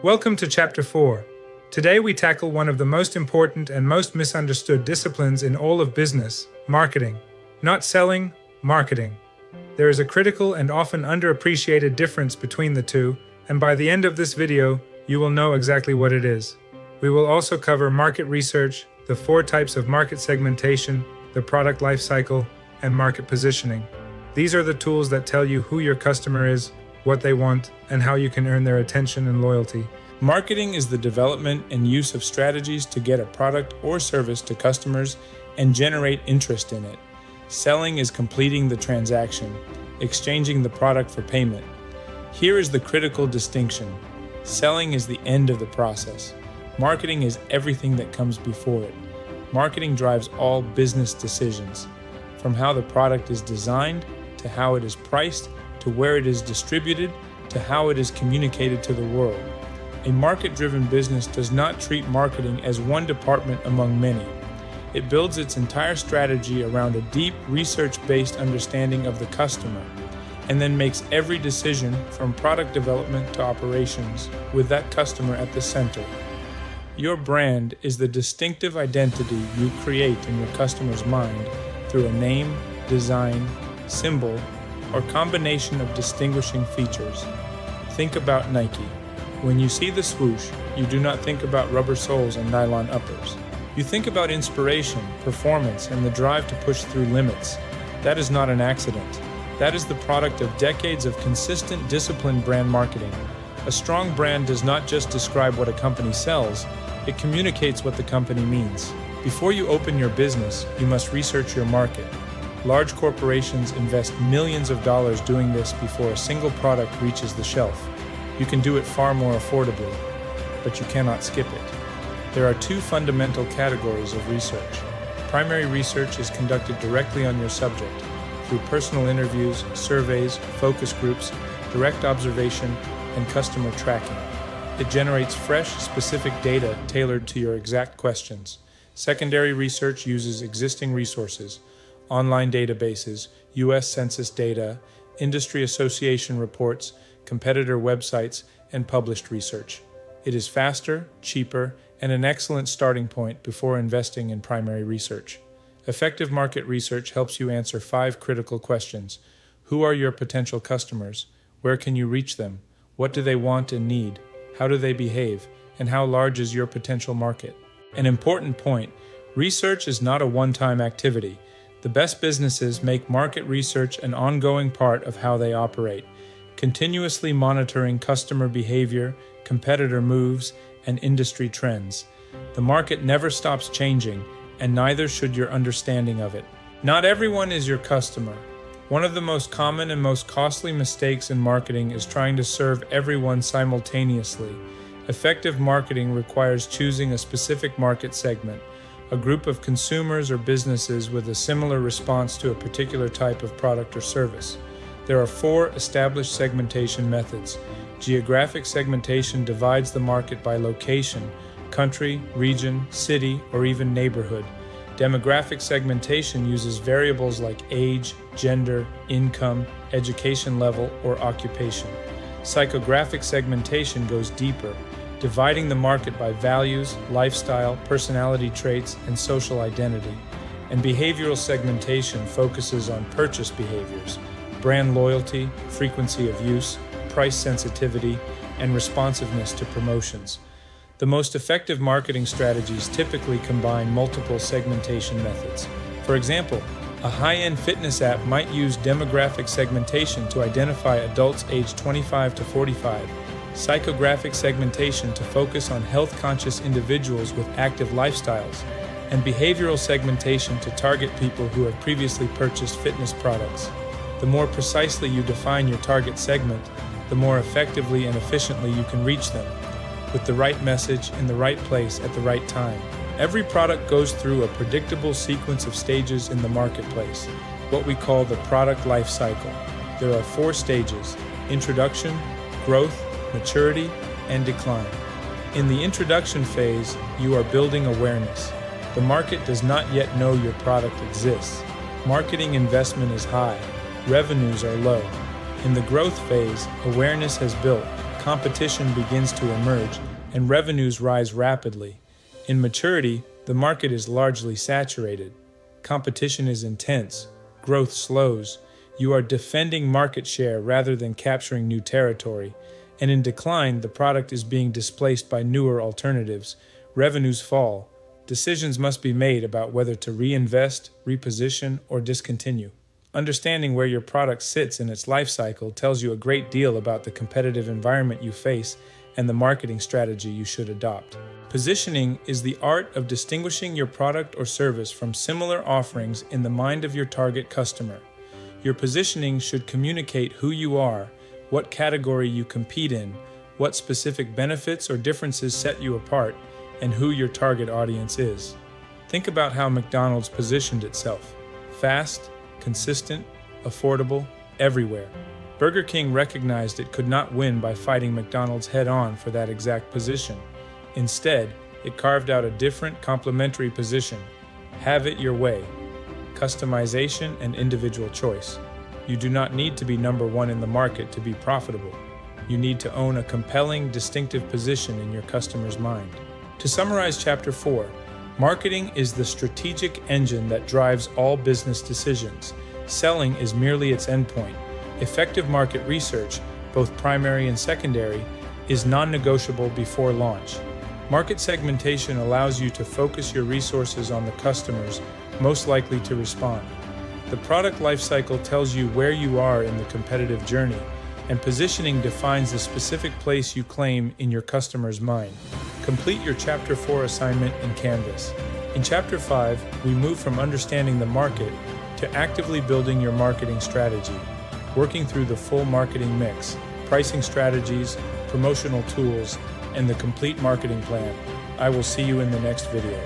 Welcome to Chapter 4. Today we tackle one of the most important and most misunderstood disciplines in all of business, marketing. Not selling, marketing. There is a critical and often underappreciated difference between the two, and by the end of this video, you will know exactly what it is. We will also cover market research, the 4 types of market segmentation, the product life cycle, and market positioning. These are the tools that tell you who your customer is, what they want, and how you can earn their attention and loyalty. Marketing is the development and use of strategies to get a product or service to customers and generate interest in it. Selling is completing the transaction, exchanging the product for payment. Here is the critical distinction. Selling is the end of the process. Marketing is everything that comes before it. Marketing drives all business decisions, from how the product is designed, to how it is priced, to where it is distributed, to how it is communicated to the world. A market-driven business does not treat marketing as one department among many. It builds its entire strategy around a deep, research-based understanding of the customer, and then makes every decision from product development to operations with that customer at the center. Your brand is the distinctive identity you create in your customer's mind through a name, design, symbol, or combination of distinguishing features. Think about Nike. When you see the swoosh, you do not think about rubber soles and nylon uppers. You think about inspiration, performance, and the drive to push through limits. That is not an accident. That is the product of decades of consistent, disciplined brand marketing. A strong brand does not just describe what a company sells, it communicates what the company means. Before you open your business, you must research your market. Large corporations invest millions of dollars doing this before a single product reaches the shelf. You can do it far more affordably, but you cannot skip it. There are 2 fundamental categories of research. Primary research is conducted directly on your subject, through personal interviews, surveys, focus groups, direct observation, and customer tracking. It generates fresh, specific data tailored to your exact questions. Secondary research uses existing resources, online databases, U.S. Census data, industry association reports, competitor websites, and published research. It is faster, cheaper, and an excellent starting point before investing in primary research. Effective market research helps you answer 5 critical questions. Who are your potential customers? Where can you reach them? What do they want and need? How do they behave? And how large is your potential market? An important point, research is not a one-time activity. The best businesses make market research an ongoing part of how they operate, continuously monitoring customer behavior, competitor moves, and industry trends. The market never stops changing, and neither should your understanding of it. Not everyone is your customer. One of the most common and most costly mistakes in marketing is trying to serve everyone simultaneously. Effective marketing requires choosing a specific market segment, a group of consumers or businesses with a similar response to a particular type of product or service. There are 4 established segmentation methods. Geographic segmentation divides the market by location, country, region, city, or even neighborhood. Demographic segmentation uses variables like age, gender, income, education level, or occupation. Psychographic segmentation goes deeper, dividing the market by values, lifestyle, personality traits, and social identity. And behavioral segmentation focuses on purchase behaviors, brand loyalty, frequency of use, price sensitivity, and responsiveness to promotions. The most effective marketing strategies typically combine multiple segmentation methods. For example, a high-end fitness app might use demographic segmentation to identify adults aged 25 to 45, psychographic segmentation to focus on health-conscious individuals with active lifestyles, and behavioral segmentation to target people who have previously purchased fitness products. The more precisely you define your target segment, the more effectively and efficiently you can reach them, with the right message in the right place at the right time. Every product goes through a predictable sequence of stages in the marketplace, what we call the product life cycle. There are 4 stages: introduction, growth, maturity, and decline. In the introduction phase, you are building awareness. The market does not yet know your product exists. Marketing investment is high. Revenues are low. In the growth phase, awareness has built, competition begins to emerge and revenues rise rapidly. In maturity, the market is largely saturated. Competition is intense, growth slows, you are defending market share rather than capturing new territory, and in decline, the product is being displaced by newer alternatives. Revenues fall. Decisions must be made about whether to reinvest, reposition, or discontinue. Understanding where your product sits in its life cycle tells you a great deal about the competitive environment you face and the marketing strategy you should adopt. Positioning is the art of distinguishing your product or service from similar offerings in the mind of your target customer. Your positioning should communicate who you are, what category you compete in, what specific benefits or differences set you apart, and who your target audience is. Think about how McDonald's positioned itself: fast, consistent, affordable, everywhere. Burger King recognized it could not win by fighting McDonald's head-on for that exact position. Instead, it carved out a different, complementary position: have it your way. Customization and individual choice. You do not need to be number one in the market to be profitable. You need to own a compelling, distinctive position in your customer's mind. To summarize Chapter 4, marketing is the strategic engine that drives all business decisions. Selling is merely its endpoint. Effective market research, both primary and secondary, is non-negotiable before launch. Market segmentation allows you to focus your resources on the customers most likely to respond. The product lifecycle tells you where you are in the competitive journey, and positioning defines the specific place you claim in your customer's mind. Complete your Chapter 4 assignment in Canvas. In Chapter 5, we move from understanding the market to actively building your marketing strategy, working through the full marketing mix, pricing strategies, promotional tools, and the complete marketing plan. I will see you in the next video.